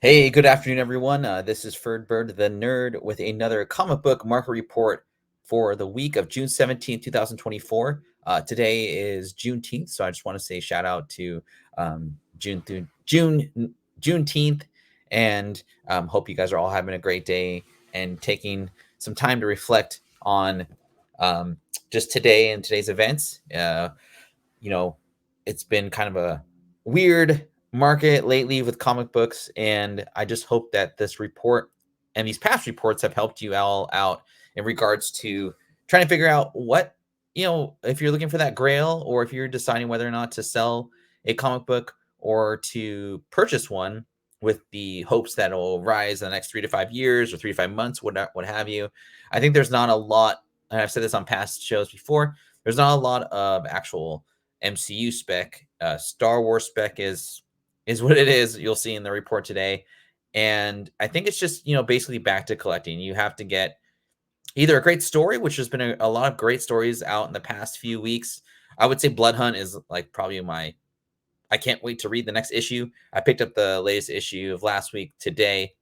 Hey, good afternoon, everyone. This is Ferdbird the Nerd with another comic book market report for the week of June 17th, 2024. Today is Juneteenth, so I just want to say shout out to Juneteenth, and hope you guys are all having a great day and taking some time to reflect on um, just today and today's events. You know, it's been kind of a weird market lately with comic books, and I just hope that this report and these past reports have helped you all out in regards to trying to figure out what, if you're looking for that grail, or if you're deciding whether or not to sell a comic book or to purchase one with the hopes that it'll rise in the next 3 to 5 years or 3 to 5 months, what have you. I think there's not a lot, and I've said this on past shows before, there's not a lot of actual MCU spec. Star Wars spec is what it is. You'll see in the report today, and I think it's just basically back to collecting. You have to get either a great story, which has been a lot of great stories out in the past few weeks. I would say Blood Hunt is like probably my. I can't wait to read the next issue. I picked up the latest issue of last week today.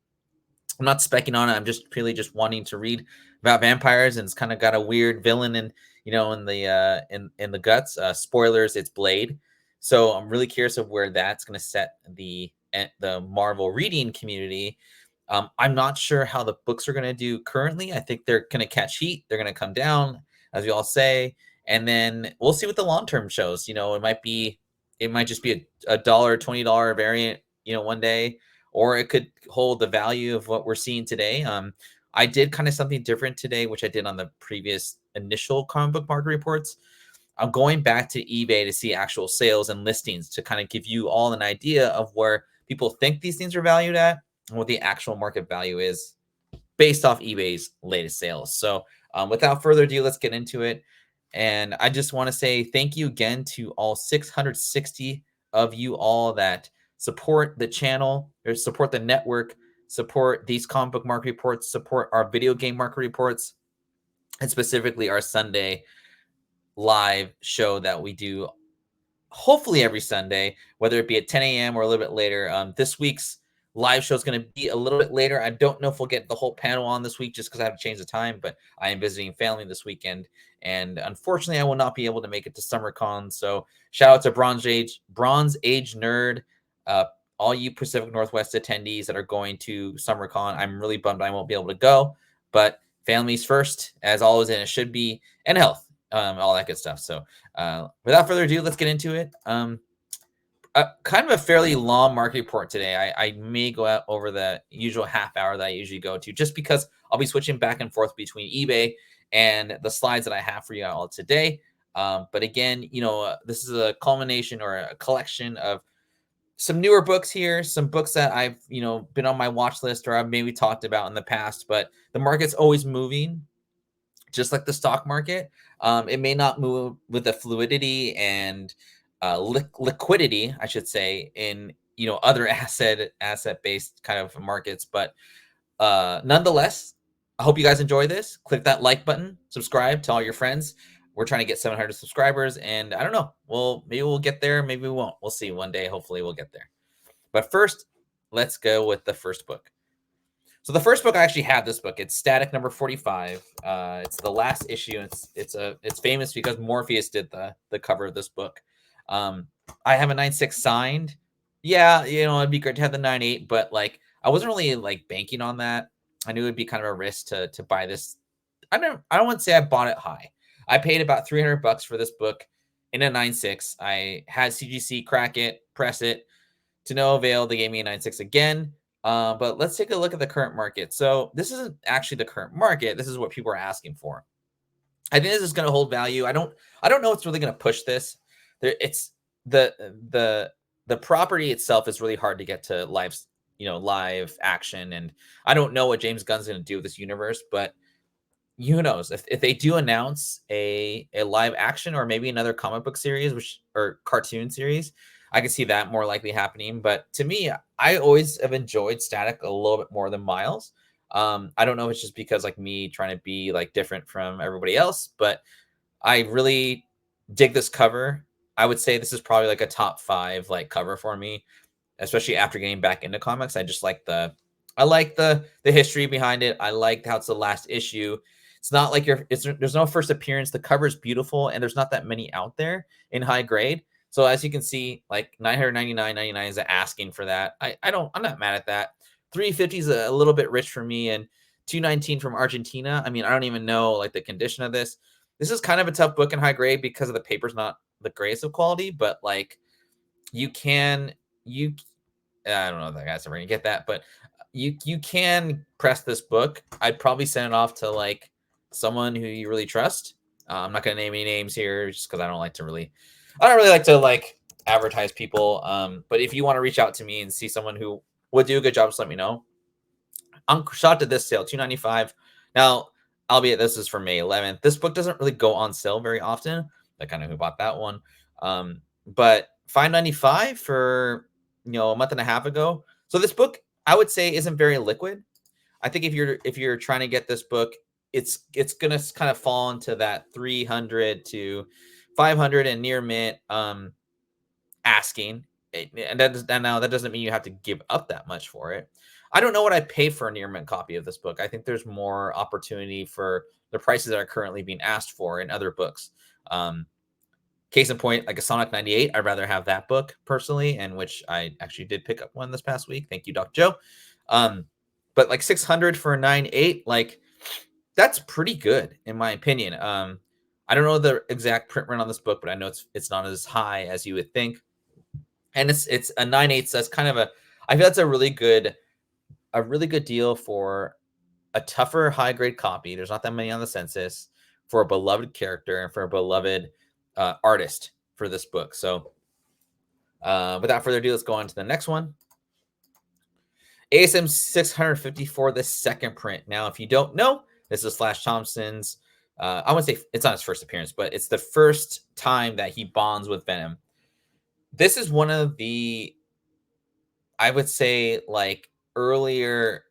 I'm not specking on it. I'm just really just wanting to read about vampires, and it's kind of got a weird villain in the guts. Spoilers: it's Blade. So I'm really curious of where that's going to set the Marvel reading community. I'm not sure how the books are going to do currently. I think they're going to catch heat. They're going to come down, as we all say, and then we'll see what the long term shows. It might just be a $20 variant. One day, or it could hold the value of what we're seeing today. I did kind of something different today, which I did on the previous initial comic book market reports. I'm going back to eBay to see actual sales and listings to kind of give you all an idea of where people think these things are valued at and what the actual market value is based off eBay's latest sales. So without further ado, let's get into it. And I just want to say thank you again to all 660 of you all that support the channel, or support the network, support these comic book market reports, support our video game market reports, and specifically our Sunday live show that we do hopefully every Sunday, whether it be at 10 a.m. or a little bit later. This week's live show is going to be a little bit later. I don't know if we'll get the whole panel on this week just because I have to change the time, but I am visiting family this weekend, and unfortunately, I will not be able to make it to SummerCon. So shout out to Bronze Age Nerd, uh, all you Pacific Northwest attendees that are going to SummerCon. I'm really bummed I won't be able to go, but families first, as always, and it should be, and health, all that good stuff. So without further ado, let's get into it. Kind of a fairly long market report today. I may go out over the usual half hour that I usually go to, just because I'll be switching back and forth between eBay and the slides that I have for you all today. But again, this is a culmination or a collection of some newer books here, some books that I've, been on my watch list or I've maybe talked about in the past, but the market's always moving, just like the stock market. It may not move with the fluidity and liquidity, I should say, in other asset based kind of markets, but nonetheless, I hope you guys enjoy this. Click that like button, subscribe, tell all your friends. We're trying to get 700 subscribers, and I don't know. Well, maybe we'll get there, maybe we won't. We'll see one day. Hopefully, we'll get there. But first, let's go with the first book. So the first book, I actually have this book. It's Static number 45. It's the last issue. It's famous because Morpheus did the cover of this book. I have a 9.6 signed. Yeah, it'd be great to have the 9.8, but like I wasn't really like banking on that. I knew it'd be kind of a risk to buy this. I don't want to say I bought it high. I paid about $300 for this book in a 9.6. I had CGC crack it, press it, to no avail. They gave me a 9.6 again. But let's take a look at the current market. So this isn't actually the current market. This is what people are asking for. I think this is going to hold value. I don't know what's really going to push this. It's the property itself is really hard to get to live action, and I don't know what James Gunn's going to do with this universe, but who knows if they do announce a live action or maybe another comic book series, or cartoon series, I can see that more likely happening. But to me, I always have enjoyed Static a little bit more than Miles. I don't know if it's just because like me trying to be like different from everybody else, but I really dig this cover. I would say this is probably like a top 5 like cover for me. especially after getting back into comics. I like the history behind it. I like how it's the last issue. It's not like there's no first appearance. The cover is beautiful, and there's not that many out there in high grade. So as you can see, like $999.99 is asking for that. I'm not mad at that. $350 is a little bit rich for me, and $219 from Argentina. I mean, I don't even know like the condition of this. This is kind of a tough book in high grade because of the paper's not the greatest of quality, but like you can I don't know if that guy's ever gonna get that, but you can press this book. I'd probably send it off to like someone who you really trust. I'm not gonna name any names here just because I don't really like to like advertise people. But if you want to reach out to me and see someone who would do a good job, just let me know. I'm shocked at this sale, $295. Now, albeit this is for May 11th. This book doesn't really go on sale very often. I kind of who bought that one. But $595 for a month and a half ago. So this book, I would say, isn't very liquid. I think if you're trying to get this book, it's gonna kind of fall into that 300 to 500 and near mint asking. And that doesn't mean you have to give up that much for it. I don't know what I pay for a near mint copy of this book. I think there's more opportunity for the prices that are currently being asked for in other books. Case in point, like a Sonic 98, I'd rather have that book personally, and which I actually did pick up one this past week. Thank you, Dr. Joe. But like 600 for a 9.8, like that's pretty good in my opinion. I don't know the exact print run on this book, but I know it's not as high as you would think. And it's a 9.8, so that's kind of I feel that's a really good deal for a tougher high grade copy. There's not that many on the census, for a beloved character and for a beloved artist for this book. So without further ado, let's go on to the next one. ASM 654, the second print. Now, if you don't know, this is Flash Thompson's, I wouldn't say it's not his first appearance, but it's the first time that he bonds with Venom. This is one of the, I would say, like earlier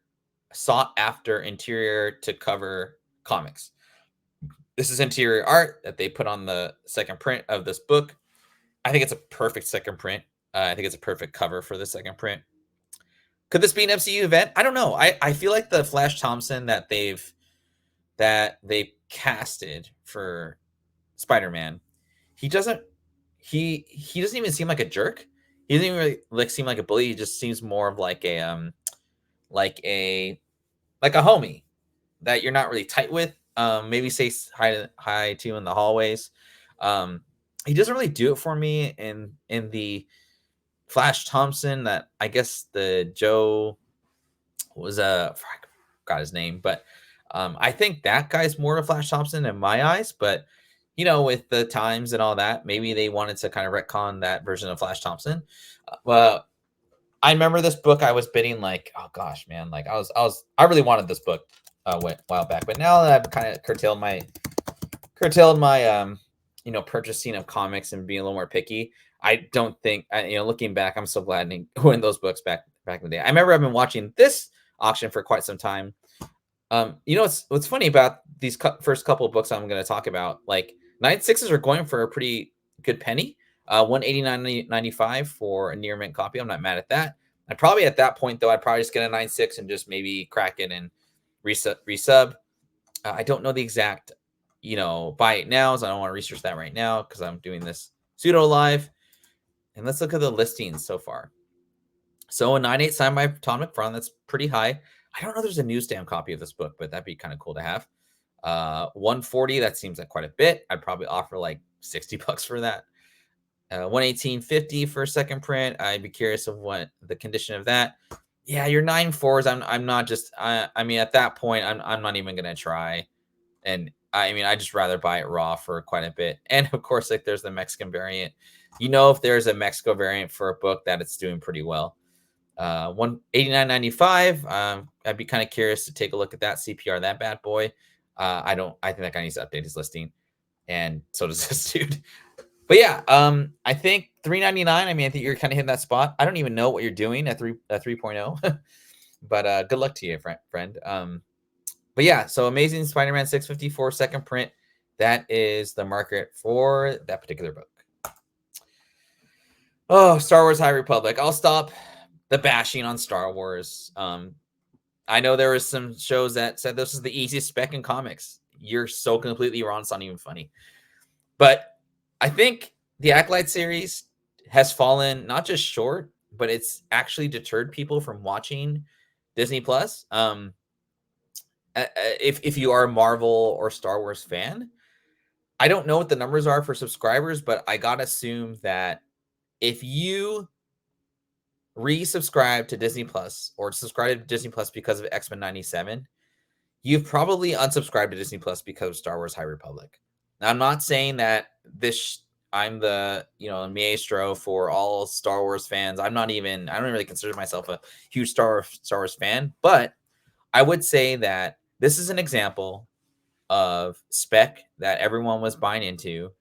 sought after interior to cover comics. This is interior art that they put on the second print of this book. I think it's a perfect second print. I think it's a perfect cover for the second print. Could this be an MCU event? I don't know. I feel like the Flash Thompson that they've casted for Spider-Man, he doesn't even seem like a jerk. He doesn't even really seem like a bully. He just seems more of like a homie that you're not really tight with. Maybe say hi to in the hallways. He doesn't really do it for me in the Flash Thompson that I guess the Joe was forgot his name, but I think that guy's more of Flash Thompson in my eyes. But with the times and all that, maybe they wanted to kind of retcon that version of Flash Thompson. Well, I remember this book. I was bidding like, oh gosh, man, like I really wanted this book a while back, but now that I've kind of curtailed my purchasing of comics and being a little more picky, I don't think looking back, I'm so glad I went those books back in the day. I remember I've been watching this auction for quite some time. What's funny about these first couple of books I'm going to talk about, like 9.6s are going for a pretty good penny. $189.95 for a near mint copy. I'm not mad at that. And probably at that point though, I'd probably just get a 9.6 and just maybe crack it and resub. I don't know the exact, buy it now, so I don't want to research that right now because I'm doing this pseudo live. And let's look at the listings so far. So a 9.8 signed by Tom McFarlane, that's pretty high. I don't know if there's a newsstand copy of this book, but that'd be kind of cool to have. 140, that seems like quite a bit. I'd probably offer like $60 for that. 118.50 for a second print. I'd be curious of what the condition of that. Yeah, your 9.4s. I'm not just. I mean, at that point, I'm not even gonna try. And I mean, I just rather buy it raw for quite a bit. And of course, like there's the Mexican variant. If there's a Mexico variant for a book that it's doing pretty well. $189.95. I'd be kind of curious to take a look at that CPR, that bad boy. I think that guy needs to update his listing, and so does this dude. But yeah, I think $3.99. I mean, I think you're kind of hitting that spot. I don't even know what you're doing at 3.0, but good luck to you, friend. But yeah, so Amazing Spider-Man 654 second print. That is the market for that particular book. Oh, Star Wars High Republic. I'll stop the bashing on Star Wars. I know there was some shows that said this is the easiest spec in comics. You're so completely wrong. It's not even funny. But I think the Acolyte series has fallen not just short, but it's actually deterred people from watching Disney Plus. If you are a Marvel or Star Wars fan, I don't know what the numbers are for subscribers, but I gotta assume that if you resubscribe to Disney Plus or subscribe to Disney Plus because of X-Men 97, you've probably unsubscribed to Disney Plus because of Star Wars High Republic. Now, I'm not saying that I'm the, maestro for all Star Wars fans. I don't really consider myself a huge Star Wars fan, but I would say that this is an example of spec that everyone was buying into,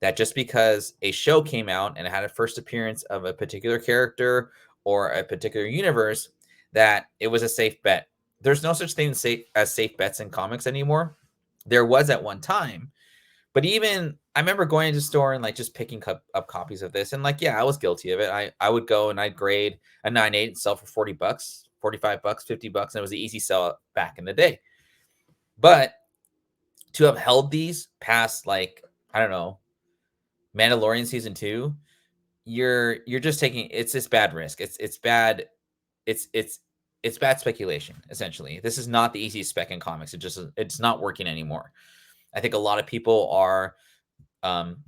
that just because a show came out and it had a first appearance of a particular character or a particular universe, that it was a safe bet. There's no such thing as safe bets in comics anymore. There was at one time, but even I remember going into the store and like just picking up copies of this, and like, yeah, I was guilty of it. I would go and I'd grade a 9.8 and sell for $40, $45, $50, and it was an easy sell back in the day. But to have held these past, like, I don't know, Mandalorian season 2, you're just taking, it's this bad risk. It's bad. It's bad speculation. Essentially, this is not the easiest spec in comics. It's not working anymore. I think a lot of people are,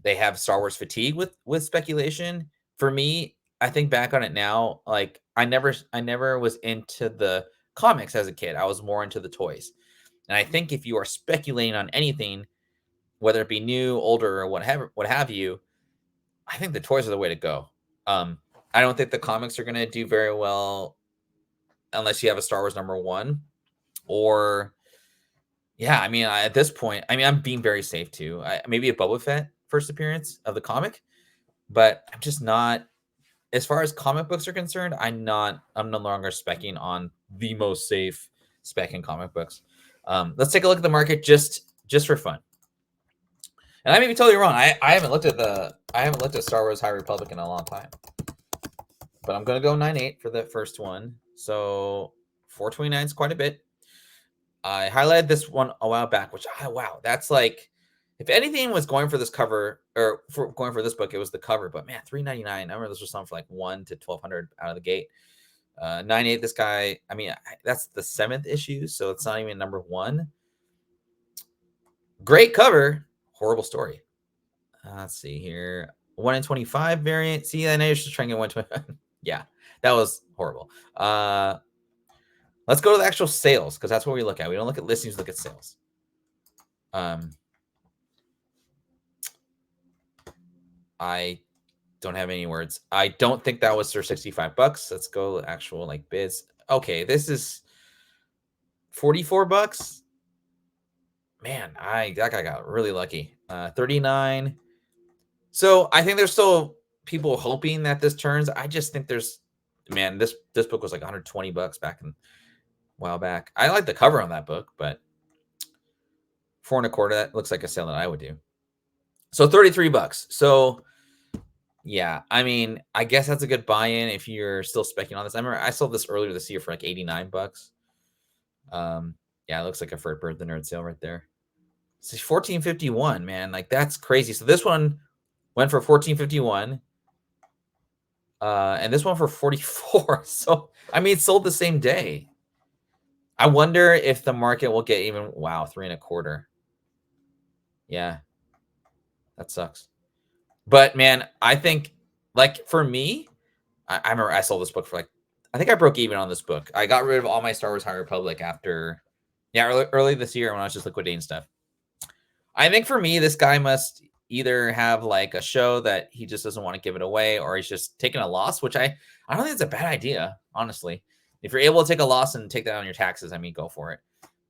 they have Star Wars fatigue with speculation. For me, I think back on it now, like I never was into the comics as a kid. I was more into the toys. And I think if you are speculating on anything, whether it be new, older, or what have you, I think the toys are the way to go. I don't think the comics are going to do very well unless you have a Star Wars #1, or yeah, I mean, at this point, I mean, I'm being very safe too. Maybe a Boba Fett first appearance of the comic, but I'm just not. As far as comic books are concerned, I'm no longer specking on the most safe spec in comic books. Let's take a look at the market just for fun. And I may be totally wrong. I haven't looked at Star Wars High Republic in a long time. But I'm gonna go 9.8 for the first one. So 429 is quite a bit. I highlighted this one a while back, which wow, that's like, if anything was going for this cover or going for this book, it was the cover. But man, $3.99. I remember this was selling for like $1 to $1,200 out of the gate. 9.8. This guy, I mean, that's the 7th issue, so it's not even #1. Great cover, horrible story. Let's see here. 1 in 25 variant. See, I know you're just trying to get 125. Yeah, that was horrible. Let's go to the actual sales, because that's what we look at. We don't look at listings, we look at sales. I don't have any words. I don't think that was for $65. Let's go actual like bids. Okay, this is $44. Man, that guy got really lucky. 39. So I think there's still people hoping that this turns. I just think this book was like $120 back in a while back. I like the cover on that book, but $4.25, that looks like a sale that I would do. So $33. So yeah, I mean, I guess that's a good buy-in if you're still specking on this. I remember I sold this earlier this year for like $89. Yeah, it looks like a Fred Bird the Nerd sale right there. So $14.51, man, like that's crazy. So this one went for $14.51, and this one for $44. So I mean, it sold the same day. I wonder if the market will get even. Wow, $3.25. Yeah, that sucks. But man, I think, like, for me, I remember I sold this book for like, I think I broke even on this book. I got rid of all my Star Wars High Republic after, early this year when I was just liquidating stuff. I think for me, this guy must either have like a show that he just doesn't want to give it away, or he's just taking a loss, which I don't think it's a bad idea, honestly. If you're able to take a loss and take that on your taxes, I mean, go for it.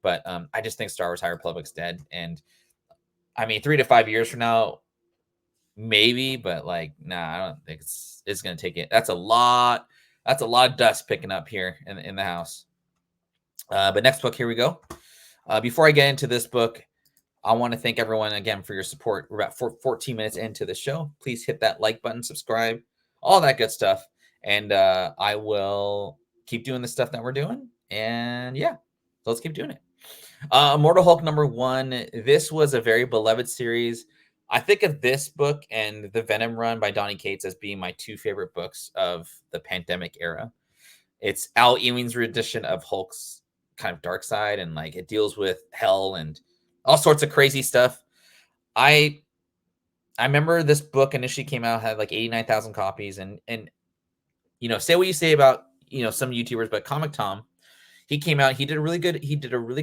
But I just think Star Wars High Republic's dead. And I mean, 3 to 5 years from now, maybe, but like, nah, I don't think it's gonna take it. That's a lot of dust picking up here in the house. But next book, here we go. Before I get into this book, I want to thank everyone again for your support. We're about 14 minutes into the show. Please hit that like button, subscribe, all that good stuff. and I will keep doing the stuff that we're doing. And yeah, so let's keep doing it. Immortal Hulk #1. This was a very beloved series. I think of this book and the Venom run by Donny Cates as being my two favorite books of the pandemic era. It's Al Ewing's rendition of Hulk's kind of dark side, and like it deals with hell and all sorts of crazy stuff. I remember this book initially came out, had like 89,000 copies, and say what you say about some YouTubers, but Comic Tom, he came out, he did a really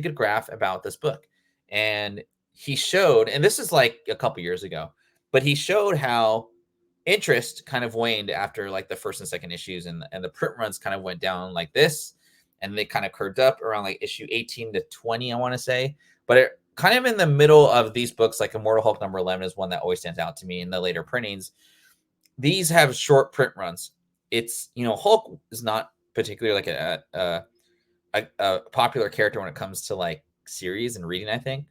good graph about this book, and he showed, and this is like a couple years ago, but he showed how interest kind of waned after like the first and second issues, and the print runs kind of went down like this, and they kind of curved up around like issue 18 to 20, I want to say. But it kind of in the middle of these books, like Immortal Hulk #11 is one that always stands out to me in the later printings. These have short print runs. It's Hulk is not particularly like a popular character when it comes to like series and reading, I think.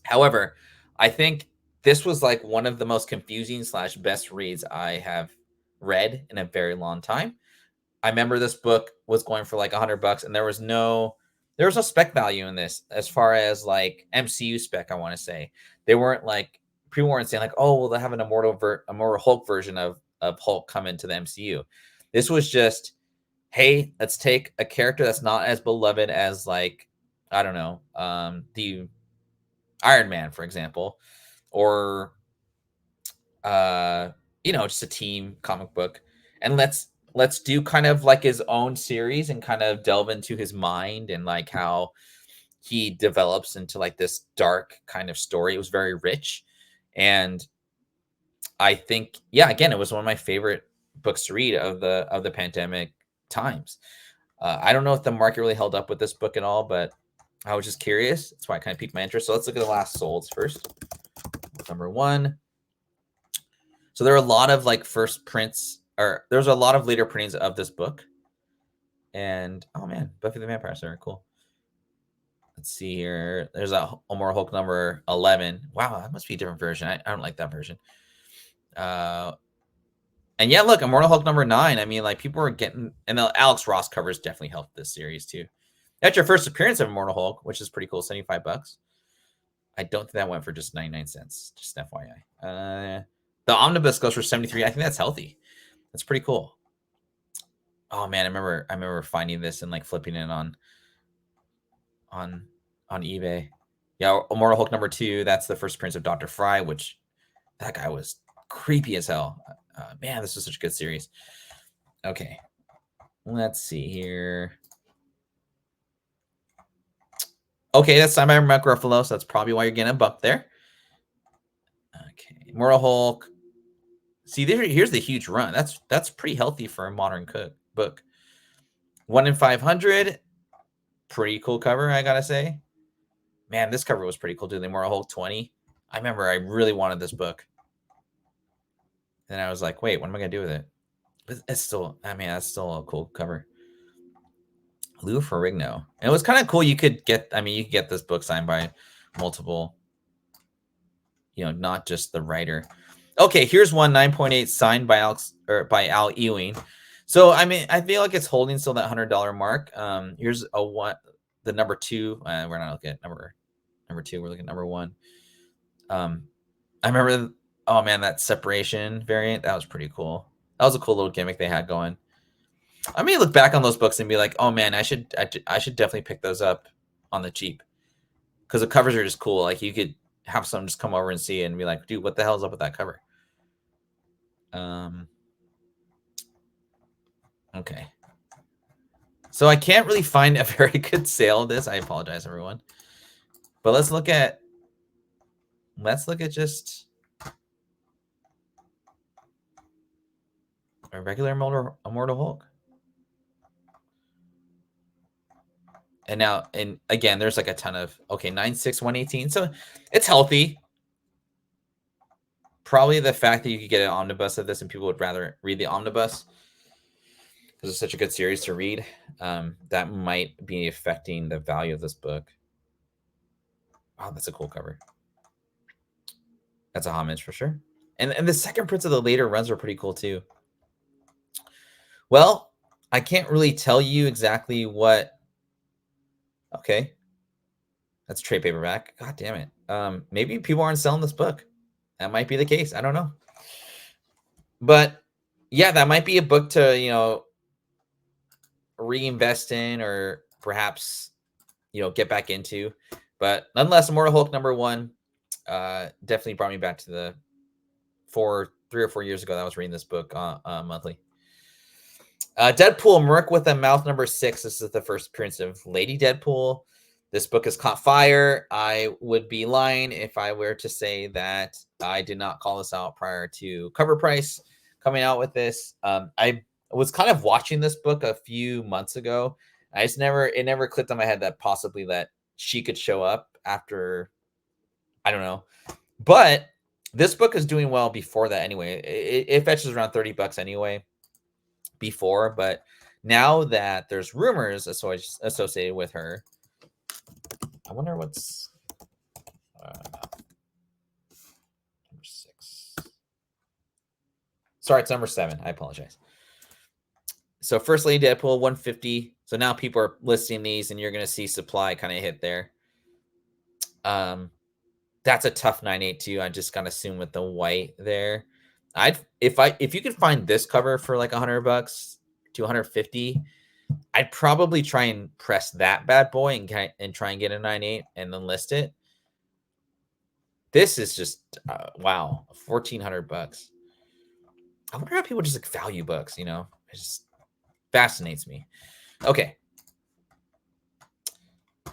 However, I think this was like one of the most confusing / best reads I have read in a very long time. I remember this book was going for like $100, and there was no spec value in this as far as like MCU spec. I want to say they weren't like, people weren't saying like, oh well, they have an Immortal Hulk version of Hulk come into the MCU. This was just, hey, let's take a character that's not as beloved as like, I don't know, the Iron Man, for example, or just a team comic book, and let's do kind of like his own series and kind of delve into his mind and like how he develops into like this dark kind of story. It was very rich, and I think, yeah, again, it was one of my favorite books to read of the pandemic times. I don't know if the market really held up with this book at all, but I was just curious. That's why it kind of piqued my interest. So let's look at the last solds first. #1. So there are a lot of like first prints, or there's a lot of later printings of this book. And oh man, Buffy the Vampire Slayer, cool. Let's see here. There's a Immortal Hulk #11. Wow, that must be a different version. I don't like that version. And yeah, look, Immortal Hulk #9. I mean, like people are getting, and the Alex Ross covers definitely helped this series too. That's your first appearance of Immortal Hulk, which is pretty cool. $75. I don't think that went for just 99 cents. Just FYI. The omnibus goes for 73. I think that's healthy. That's pretty cool. Oh man, I remember finding this and like flipping it on eBay. Yeah, Immortal Hulk #2. That's the first appearance of Dr. Fry, which that guy was creepy as hell. Man, this was such a good series. Okay, let's see here. Okay, that's signed by Mark Ruffalo, so that's probably why you're getting a buck there. Okay, Immortal Hulk. See, here's the huge run. That's pretty healthy for a modern book. 1 in 500. Pretty cool cover, I gotta say. Man, this cover was pretty cool too. The Immortal Hulk 20. I remember I really wanted this book. Then I was like, wait, what am I gonna do with it? But it's still, I mean, that's still a cool cover. Lou Ferrigno. And it was kind of cool. You could get this book signed by multiple, not just the writer. Okay, here's one 9.8 signed by Al Ewing. So I mean, I feel like it's holding still that $100 mark. Here's the #2. We're not looking at number 2. We're looking at #1. I remember, oh man, that separation variant, that was pretty cool. That was a cool little gimmick they had going. I may look back on those books and be like, oh man, I should definitely pick those up on the cheap, because the covers are just cool. Like you could have someone just come over and see it and be like, dude, what the hell is up with that cover? Okay. So I can't really find a very good sale of this. I apologize, everyone. But let's look at just a regular Immortal Hulk. And now, and again, there's like a ton of, okay, 9.6, 118. So it's healthy. Probably the fact that you could get an omnibus of this and people would rather read the omnibus because it's such a good series to read. That might be affecting the value of this book. Wow, that's a cool cover. That's a homage for sure. And the second prints of the later runs are pretty cool too. Well, I can't really tell you exactly what. Okay, that's a trade paperback. God damn it. Maybe people aren't selling this book. That might be the case. I don't know. But yeah, that might be a book to, reinvest in, or perhaps, get back into. But nonetheless, Immortal Hulk #1 definitely brought me back to the 3 or 4 years ago that I was reading this book monthly. Deadpool, Merc with a Mouth #6. This is the first appearance of Lady Deadpool. This book has caught fire. I would be lying if I were to say that I did not call this out prior to cover price coming out with this. I was kind of watching this book a few months ago. It never clicked on my head that possibly that she could show up after, I don't know. But this book is doing well before that anyway. It fetches around $30 anyway before, but now that there's rumors associated with her, I wonder what's number 6. Sorry, it's number 7. I apologize. So First Lady Deadpool 150. So now people are listing these, and you're going to see supply kind of hit there. That's a tough 982. I just gotta assume with the white there. If you could find this cover for like $100 to $150, I'd probably try and press that bad boy and try and get a 9.8 and then list it. This is just wow, $1,400. I wonder how people just like value books. It just fascinates me. Okay,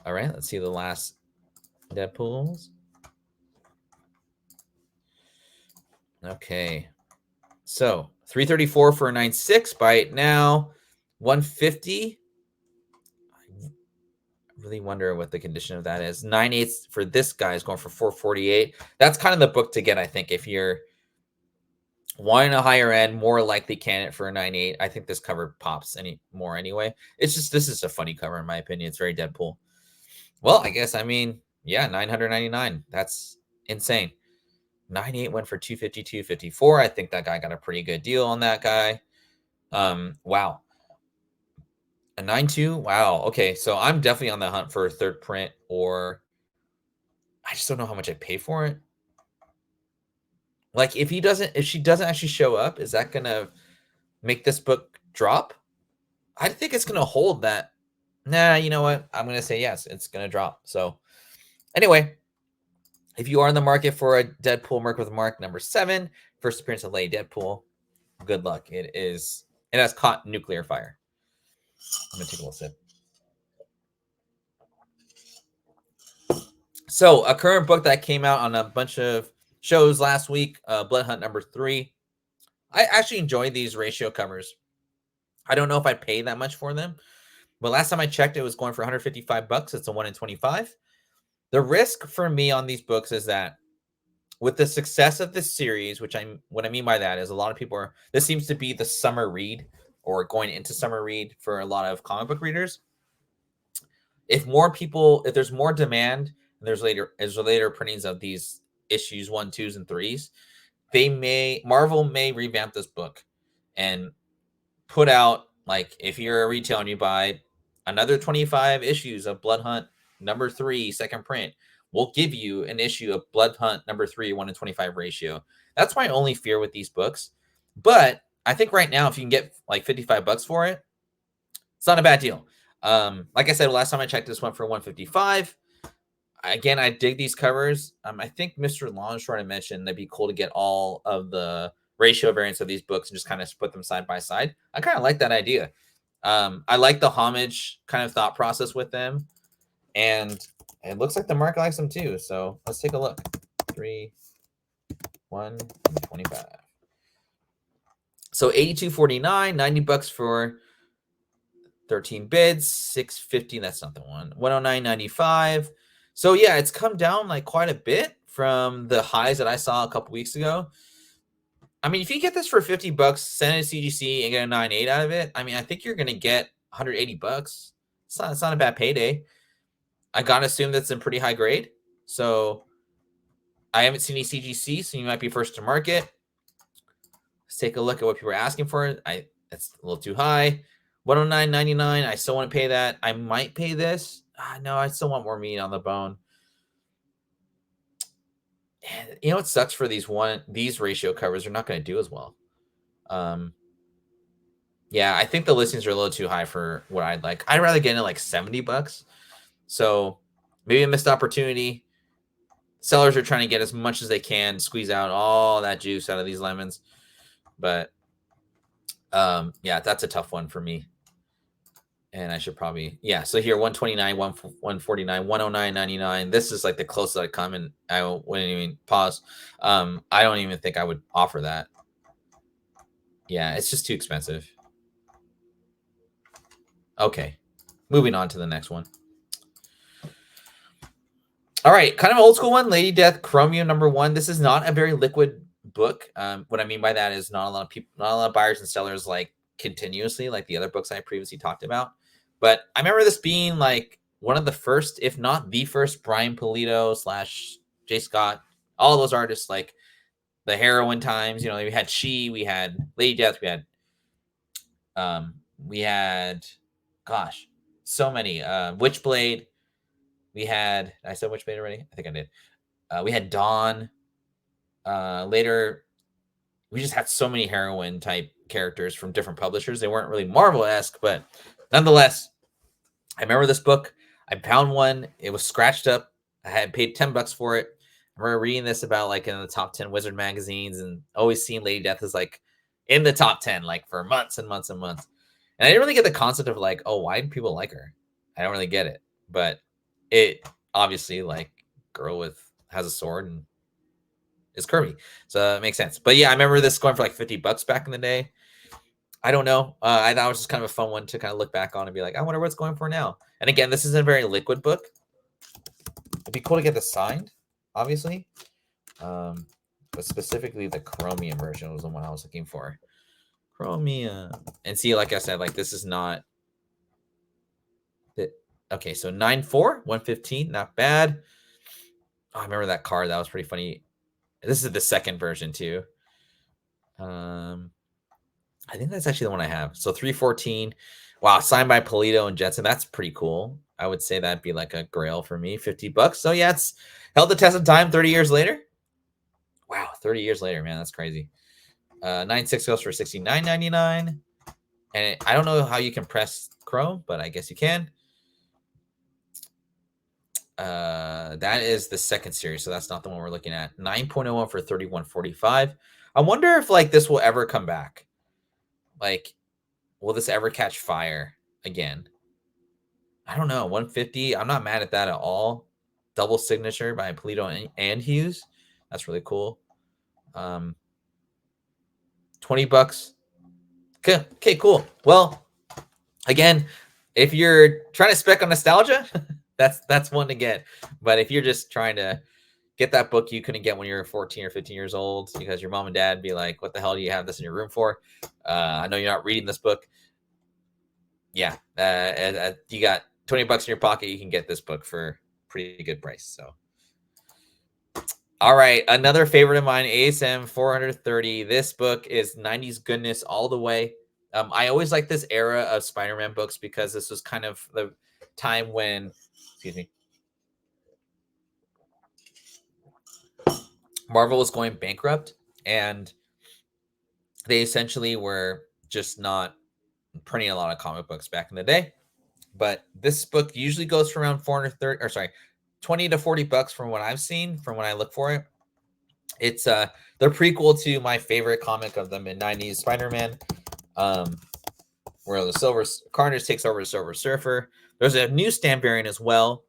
all right. Let's see the last Deadpools. Okay, so 334 for a 9.6. Buy it now. 150. I really wonder what the condition of that is. 9.8 for this guy is going for 448. That's kind of the book to get, I think, if you're wanting a higher end, more likely candidate for a 9.8. I think this cover pops any more anyway. It's just, this is a funny cover in my opinion. It's very Deadpool. Well, I guess, yeah, 999. That's insane. 9.8 went for 250, 254. I think that guy got a pretty good deal on that guy. Wow. A 9.2. Wow. Okay, so I'm definitely on the hunt for a third print, or I just don't know how much I pay for it. Like, if she doesn't actually show up, is that gonna make this book drop? I think it's gonna hold that. Nah, you know what? I'm gonna say yes, it's gonna drop. So anyway, if you are in the market for a Deadpool Merc with Mark #7, first appearance of Lady Deadpool, good luck. It has caught nuclear fire. I'm gonna take a little sip. So a current book that came out on a bunch of shows last week, Blood Hunt #3. I actually enjoy these ratio covers. I don't know if I pay that much for them, but last time I checked, it was going for $155. It's a 1 in 25. The risk for me on these books is that with the success of this series, what I mean by that is a lot of people this seems to be the summer read, or going into summer read for a lot of comic book readers. If there's more demand, and there's later printings of these issues 1, 2s, and 3s, Marvel may revamp this book and put out, like, if you're a retailer and you buy another 25 issues of Blood Hunt #3 second print, we'll give you an issue of Blood Hunt #3 1 in 25 ratio. That's my only fear with these books. But I think right now, if you can get like $55 for it, it's not a bad deal. Like I said, last time I checked, this went for $155. Again, I dig these covers. I think Mr. Longshore mentioned that'd be cool to get all of the ratio variants of these books and just kind of put them side by side. I kind of like that idea. I like the homage kind of thought process with them, and it looks like the market likes them too. So let's take a look. 3, 1, 25. So $82.49, $90 for 13 bids, 650. That's not the one. 109.95. So yeah, it's come down like quite a bit from the highs that I saw a couple weeks ago. If you get this for $50, send it to CGC and get a 9.8 out of it, I think you're gonna get $180. It's not a bad payday. I gotta assume that's in pretty high grade. So I haven't seen any CGC, so you might be first to market. Let's take a look at what people are asking for. That's a little too high. 109.99. I still want to pay that. I might pay this. No, I still want more meat on the bone. And you know what sucks for these ratio covers? They're not going to do as well. Yeah, I think the listings are a little too high for what I'd like. I'd rather get in like $70. So maybe a missed opportunity. Sellers are trying to get as much as they can, squeeze out all that juice out of these lemons. But yeah, that's a tough one for me. And I should probably, yeah. So here, 129, 149, 109.99. This is like the closest I come, and I wouldn't even pause. I don't even think I would offer that. Yeah, it's just too expensive. Okay, moving on to the next one. All right, kind of old school one, Lady Death Chromium #1. This is not a very liquid book. What I mean by that is not a lot of people, not a lot of buyers and sellers like continuously, like the other books I previously talked about. But I remember this being like one of the first, if not the first, Brian Pulido / Jay Scott, all those artists, like the Heroin times. You know, we had we had Lady Death, we had, gosh, so many. Witchblade. I said Witchblade already? I think I did. We had Dawn. Later, we just had so many heroine type characters from different publishers. They weren't really Marvel-esque, but nonetheless, I remember this book. I found one. It was scratched up. I had paid $10 for it. I remember reading this about like in the top 10 Wizard magazines, and always seeing Lady Death as like in the top 10, like for months and months and months. And I didn't really get the concept of like, oh, why do people like her? I don't really get it. But it obviously, like, girl has a sword and is curvy, so it makes sense. But yeah, I remember this going for like $50 back in the day. I don't know. I thought it was just kind of a fun one to kind of look back on and be like, I wonder what it's going for now. And again, this isn't a very liquid book. It'd be cool to get this signed, obviously. But specifically the Chromium version was the one I was looking for. Chromium. And see, like I said, like this is not. Okay, so 9.4, 115, not bad. Oh, I remember that card. That was pretty funny. This is the second version too. I think that's actually the one I have. So 314. Wow, signed by Polito and Jetson. That's pretty cool. I would say that'd be like a grail for me. $50. So yeah, it's held the test of time 30 years later. Wow, 30 years later, man. That's crazy. 9.6 goes for $69.99. And I don't know how you can press Chrome, but I guess you can. That is the second series, so that's not the one we're looking at. 9.01 for $31.45. I wonder if like this will ever come back. Like, will this ever catch fire again? I don't know. 150. I'm not mad at that at all. Double signature by Polito and Hughes. That's really cool. $20. Okay, cool. Well, again, if you're trying to spec on nostalgia, that's one to get. But if you're just trying to get that book you couldn't get when you were 14 or 15 years old because your mom and dad be like, what the hell do you have this in your room for? I know you're not reading this book. Yeah, you got $20 in your pocket. You can get this book for a pretty good price. So, all right, another favorite of mine, ASM 430. This book is 90s goodness all the way. I always like this era of Spider-Man books because this was kind of the time when, excuse me, Marvel was going bankrupt, and they essentially were just not printing a lot of comic books back in the day. But this book usually goes for around 20 to $40 from what I've seen, from when I look for it. It's the prequel to my favorite comic of the mid-90s, Spider-Man, where the Silver Carnage takes over the Silver Surfer. There's a newsstand variant as well,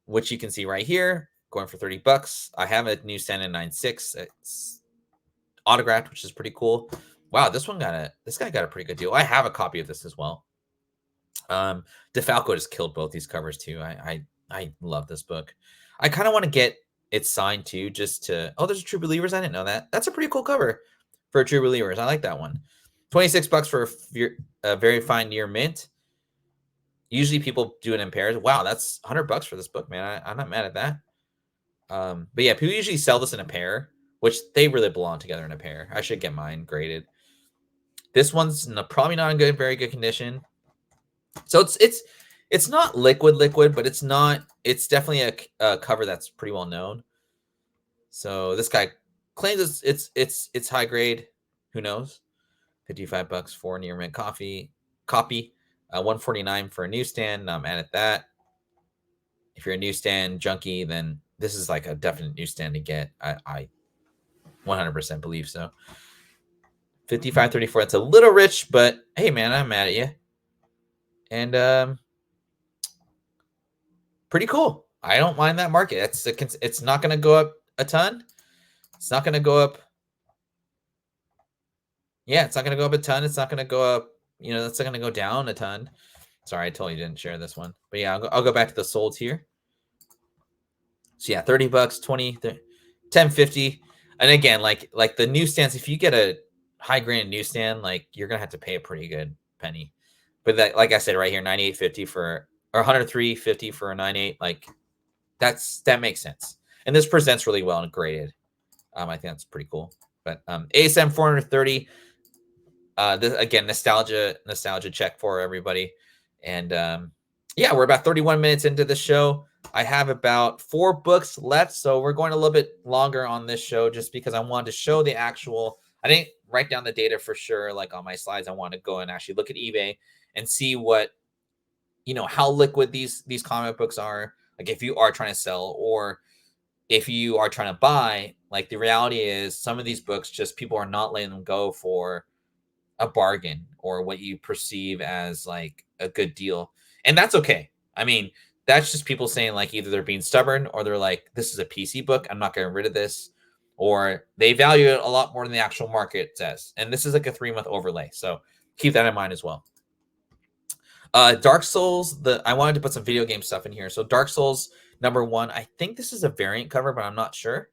which you can see right here, going for $30. I have a newsstand in 9.6. It's autographed, which is pretty cool. Wow, this guy got a pretty good deal. I have a copy of this as well. DeFalco just killed both these covers too. I love this book. I kind of want to get it signed too, just to. Oh, there's a True Believers. I didn't know that. That's a pretty cool cover for True Believers. I like that one. $26 for a very fine near mint. Usually people do it in pairs. Wow, that's $100 for this book, man. I'm not mad at that. But yeah, people usually sell this in a pair, which they really belong together in a pair. I should get mine graded. This one's probably not in very good condition. So it's not liquid, but it's not. It's definitely a cover that's pretty well known. So this guy claims it's high grade. Who knows? $55 for near mint coffee copy. $149 for a newsstand. I'm mad at that. If you're a newsstand junkie, then this is like a definite newsstand to get. I 100% believe so. 55.34. That's a little rich, but hey, man, I'm mad at you. And pretty cool. I don't mind that market. It's not going to go up a ton. It's not going to go up. Yeah, it's not going to go up a ton. It's not going to go up. It's not going to go down a ton. Sorry, I totally didn't share this one. But yeah, I'll go back to the solds here. So yeah, $30, 20, 10.50. And again, like the newsstands, if you get a high grade newsstand, like you're gonna have to pay a pretty good penny. But that, like I said, right here, 98.50 or 103.50 for a 9.8, like that makes sense. And this presents really well and graded. I think that's pretty cool. But ASM 430. This, again, nostalgia check for everybody. And yeah, we're about 31 minutes into the show. I have about 4 books left, so we're going a little bit longer on this show just because I wanted to show the actual. I didn't write down the data for sure, like on my slides. I want to go and actually look at eBay and see what, how liquid these comic books are. Like if you are trying to sell or if you are trying to buy, like the reality is some of these books just people are not letting them go for a bargain or what you perceive as like a good deal. And that's okay. I mean, that's just people saying like either they're being stubborn or they're like, this is a PC book, I'm not getting rid of this, or they value it a lot more than the actual market says. And this is like a 3-month overlay. So keep that in mind as well. Dark Souls, I wanted to put some video game stuff in here. So Dark Souls #1, I think this is a variant cover, but I'm not sure.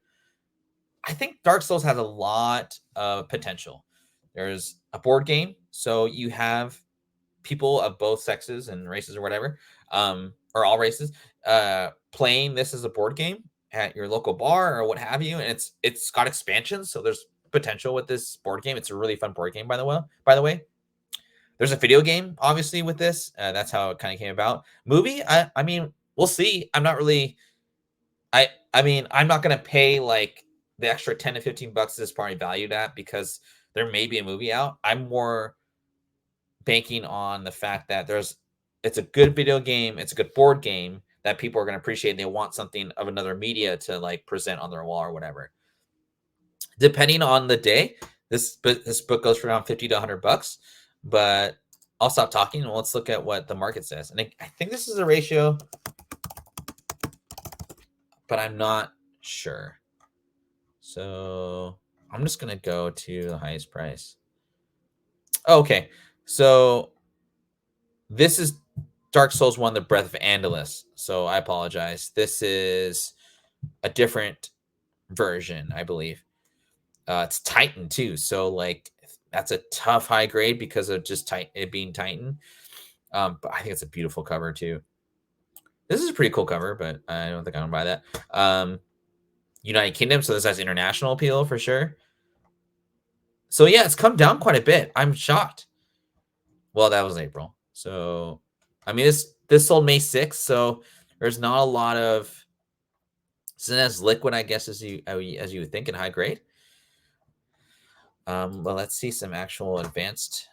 I think Dark Souls has a lot of potential. There's a board game, so you have people of both sexes and races or whatever, or all races, playing this as a board game at your local bar or what have you. And it's got expansions, so there's potential with this board game. It's a really fun board game, by the way. There's a video game, obviously, with this. That's how it kind of came about. Movie, I mean, we'll see. I'm not really. I mean, I'm not gonna pay like the extra $10 to $15 this probably valued at because there may be a movie out. I'm more banking on the fact that it's a good video game, it's a good board game that people are going to appreciate, and they want something of another media to like present on their wall or whatever. Depending on the day, this book goes for around $50 to $100, but I'll stop talking and let's look at what the market says. And I think this is a ratio, but I'm not sure. So I'm just going to go to the highest price. Okay. So this is Dark Souls 1, The Breath of Andalus. So I apologize. This is a different version, I believe. It's Titan too. So like that's a tough high grade because of just it being Titan. But I think it's a beautiful cover too. This is a pretty cool cover, but I don't think I'm gonna buy that. United Kingdom, so this has international appeal for sure. So yeah, it's come down quite a bit. I'm shocked. Well, that was April. So I mean this sold May 6th, so there's not a lot of it's not as liquid, I guess, as you would think in high grade. Well, let's see some actual advanced.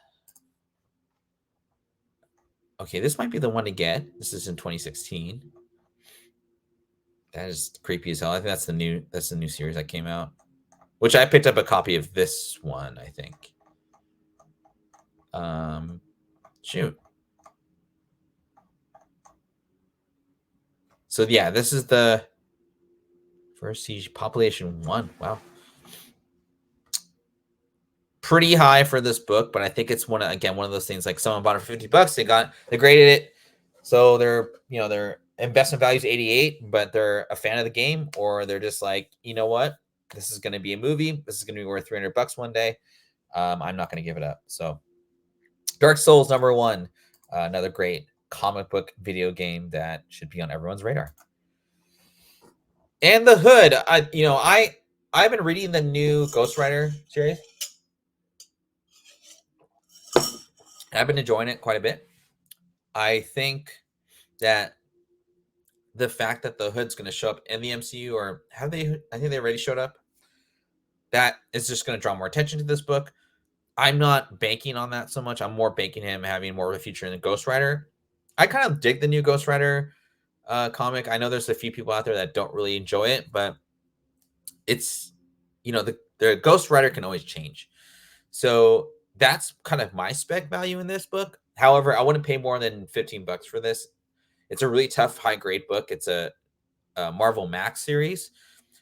Okay, this might be the one to get. This is in 2016. That is creepy as hell. I think that's the new series that came out, which I picked up a copy of this one, I think. Shoot. So yeah, this is the First Siege Population 1. Wow. Pretty high for this book, but I think it's one of those things like someone bought it for $50. They graded it. So their investment value is 88, but they're a fan of the game, or they're just like, you know what? This is going to be a movie. This is going to be worth $300 one day. I'm not going to give it up. So Dark Souls #1, another great comic book video game that should be on everyone's radar. And the Hood, I've been reading the new Ghost Rider series. I've been enjoying it quite a bit. I think that the fact that the Hood's going to show up in the MCU, or have they? I think they already showed up. That is just going to draw more attention to this book. I'm not banking on that so much. I'm more banking him having more of a future in the Ghost Rider. I kind of dig the new Ghost Rider comic. I know there's a few people out there that don't really enjoy it, but it's, the Ghost Rider can always change. So that's kind of my spec value in this book. However, I wouldn't pay more than $15 for this. It's a really tough, high grade book. It's a Marvel Max series.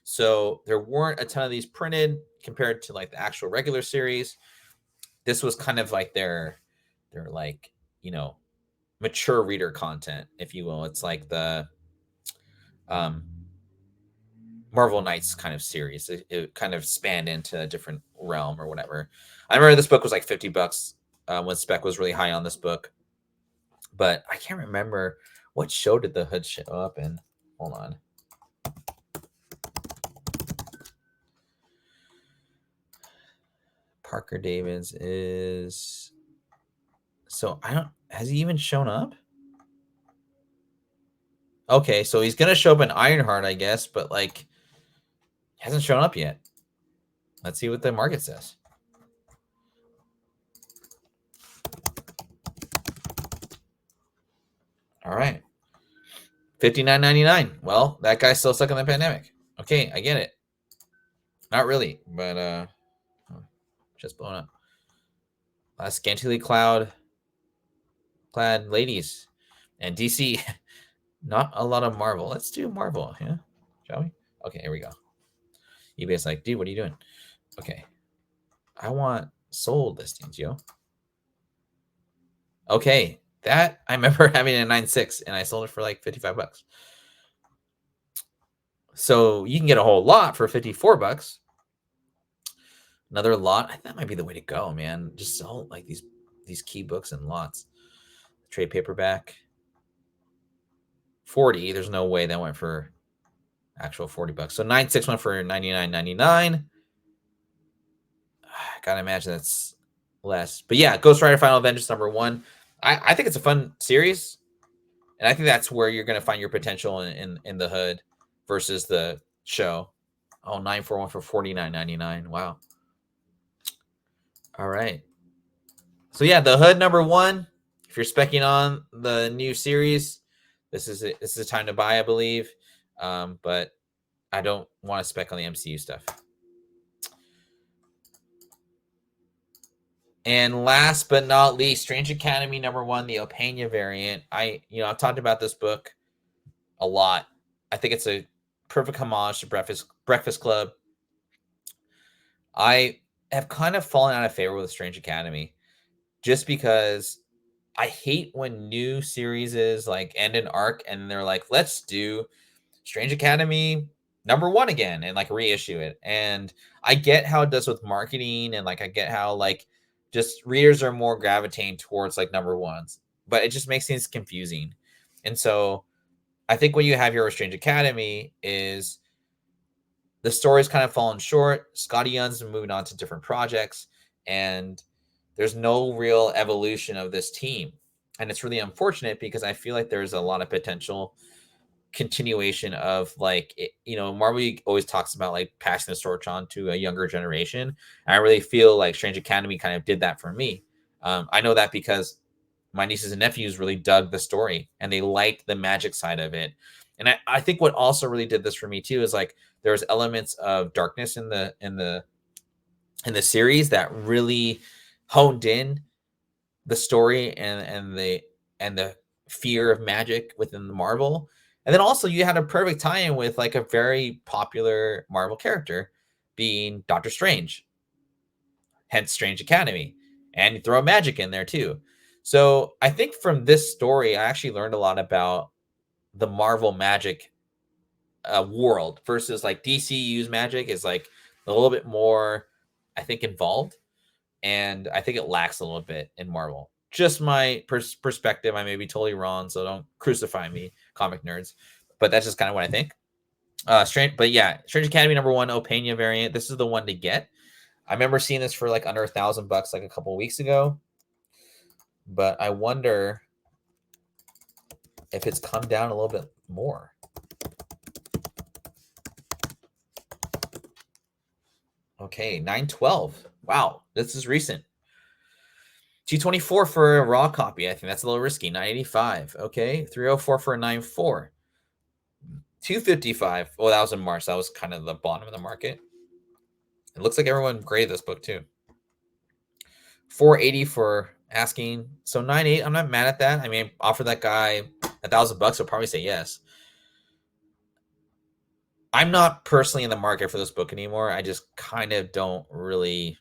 So there weren't a ton of these printed compared to like the actual regular series. This was kind of like their like, mature reader content, if you will. It's like the um Marvel Knights kind of series. It kind of spanned into a different realm or whatever. I remember this book was like $50 when spec was really high on this book, but I can't remember what show did the Hood show up in. Hold on. Parker Davis is, so I don't, has he even shown up? Okay, so he's gonna show up in Ironheart, I guess, but like hasn't shown up yet. Let's see what the market says. All right. $59.99. Well, that guy's still stuck in the pandemic. Okay, I get it. Not really, but just blowing up. Scantily clad ladies. And DC, not a lot of Marvel. Let's do Marvel, yeah? Shall we? Okay, here we go. eBay's like, dude, what are you doing? Okay. I want sold listings, yo. Okay, that I remember having a 9.6 and I sold it for like $55. So you can get a whole lot for $54. Another lot, that might be the way to go, man. Just sell like these key books in lots. Trade paperback, 40. There's no way that went for actual $40. So 9.6 went for $99.99. Gotta imagine that's less. But yeah, Ghost Rider Final Vengeance #1. I think it's a fun series. And I think that's where you're going to find your potential in the Hood versus the show. Oh, 941 for $49.99. Wow. All right. So yeah, the Hood #1. If you're specking on the new series, this is it. This is a time to buy, I believe. But I don't want to spec on the MCU stuff. And last but not least, Strange Academy #1, the Opena variant. I've talked about this book a lot. I think it's a perfect homage to Breakfast Club. I have kind of fallen out of favor with Strange Academy just because I hate when new series like end an arc and they're like, let's do Strange Academy #1 again and like reissue it. And I get how it does with marketing and like I get how like just readers are more gravitating towards like #1s, but it just makes things confusing. And so I think what you have here with Strange Academy is the story's kind of fallen short. Scotty Young's been moving on to different projects, and there's no real evolution of this team. And it's really unfortunate because I feel like there's a lot of potential continuation of Marvel always talks about like passing the torch on to a younger generation. And I really feel like Strange Academy kind of did that for me. I know that because my nieces and nephews really dug the story and they liked the magic side of it. And I think what also really did this for me too is like there's elements of darkness in the series that really honed in the story and the fear of magic within the Marvel. And then also you had a perfect tie-in with like a very popular Marvel character being Doctor Strange, hence Strange Academy. And you throw magic in there too. So I think from this story, I actually learned a lot about the Marvel magic world versus like DCU's magic is like a little bit more, I think, involved. And I think it lacks a little bit in Marvel. Just my perspective. I may be totally wrong, so don't crucify me, comic nerds. But that's just kind of what I think. Strange Academy #1 Opena variant. This is the one to get. I remember seeing this for like under $1,000 like a couple of weeks ago. but I wonder if it's come down a little bit more. Okay, 912. Wow, this is recent. 224 for a raw copy. I think that's a little risky. 985. Okay, 304 for a 94. 255. Oh, that was in March. That was kind of the bottom of the market. It looks like everyone graded this book too. 480 for asking. So 98. I'm not mad at that. I mean, offer that guy $1,000, he'll probably say yes. I'm not personally in the market for this book anymore. I just kind of don't really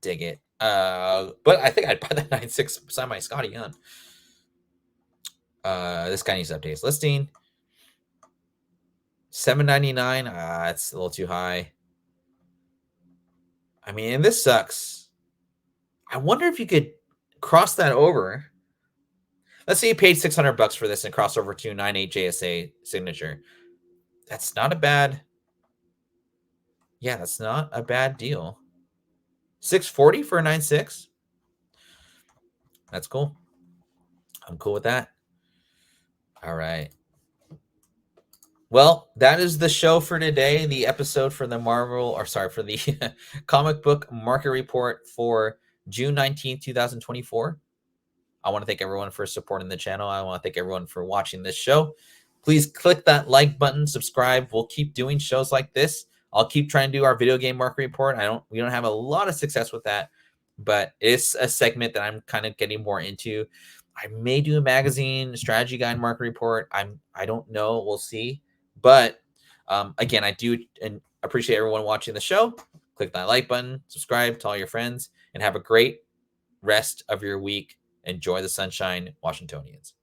dig it. But I think I'd buy the 9.6 signed by Scotty Young. This guy needs to update his listing. $7.99. It's a little too high. I mean, and this sucks. I wonder if you could cross that over. Let's say you paid $600 for this and cross over to 98 JSA signature. That's not a bad. Yeah, that's not a bad deal. 640 for a 9.6. That's cool. I'm cool with that. All right. Well, that is the show for today. The episode for the for the comic book market report for June 19th, 2024. I want to thank everyone for supporting the channel. I want to thank everyone for watching this show. Please click that like button, subscribe. We'll keep doing shows like this. I'll keep trying to do our video game market report. We don't have a lot of success with that, but it's a segment that I'm kind of getting more into. I may do a magazine strategy guide market report. I don't know. We'll see. But again, I do appreciate everyone watching the show. Click that like button, subscribe to all your friends, and have a great rest of your week. Enjoy the sunshine, Washingtonians.